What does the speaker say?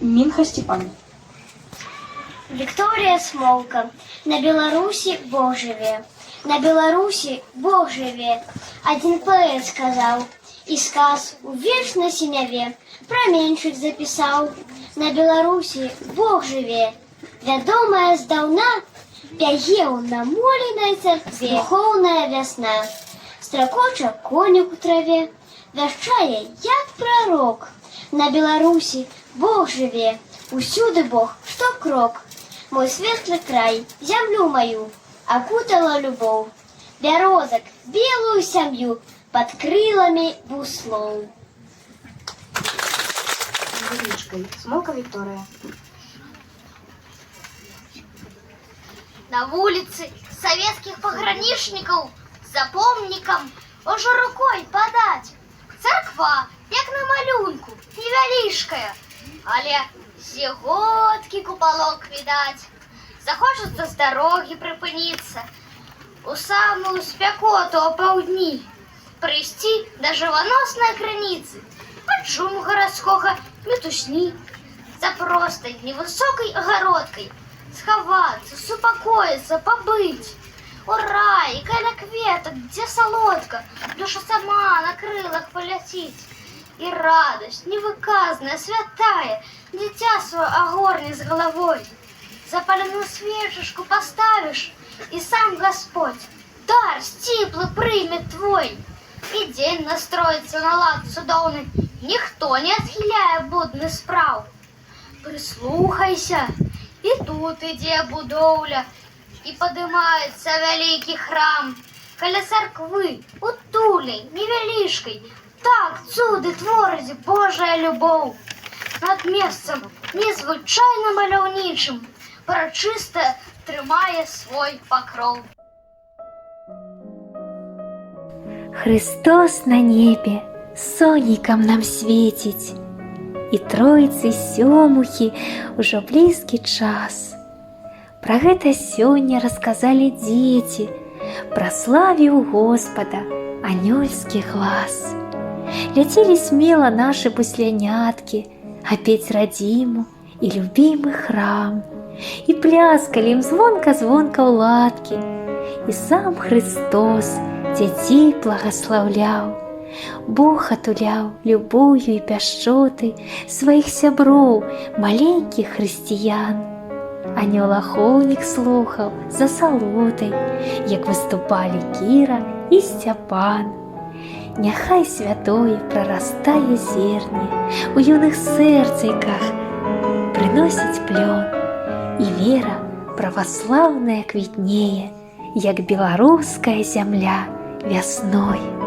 Мінха Степан. Вікторія Смолка. На Беларусі Бог живе. На Беларусі Бог живе. Один поэт сказал, и сказ у вечной синяве променьшик записал. На Беларусі Бог живе. Вядомая здаўна пяеў на моленай царкве духоўная вясна. Стракоча конюк у траве, вяшчае, як прарок. На Беларусі Бог живе, усюды Бог, што крок. Мой светлый край, зямлю мою, окутала любовь. Бярозак, белую сям'ю, под крылами буслов. Смолка Виктория. На улице советских пограничников за помником уже рукой подать. Церква, як на малюнку, невялишкая, але сіготкі куполок видать. Захочется с дороги припыниться, у самую спякоту опаўдні, прыйсці до живоносной крыніцы, под шум городского метушні, за простой невысокой огородкой сховаться, супокоиться, побыть. Ура! И каля кветок, где солодка, душа сама на крылах полетит. И радость невыказная, святая, дитя свое огорни с головой. Запаленную свечечку поставишь, и сам Господь дар стиплый примет твой. И день настроится на лад судовный, никто не отхиляя будны справ. Прислухайся, и тут ідзе будоўля, и подымается великий храм. Каля церквы, утулей, невелишкой, так цуды творить Божая любовь. Над месцем незвычайно маляўнічым прачыста трымае свой покров. Христос на небе сонейкам нам светіць, і Тройцы сёмухі ўжо блізкі час. Пра гэта сёння расказалі дзеці, праславіў Господа анёльскі глас. Ляцелі смела нашы бусляняткі апець радзіму і любімы храм, і пляскалі ім звонка-звонка ў ладкі, і сам Христос дзяцей благаслаўляў. Бог атуляў любоўю і пяшчотай сваіх сяброў, маленькіх хрысціян. Анёл-ахоўнік слухаў за салотай, як выступалі Кіра і Сцяпан. Няхай святое прарастае зерне у юных сэрцайках, прыносіць плён, і вера праваслаўная квітнее, як беларуская зямля вясной.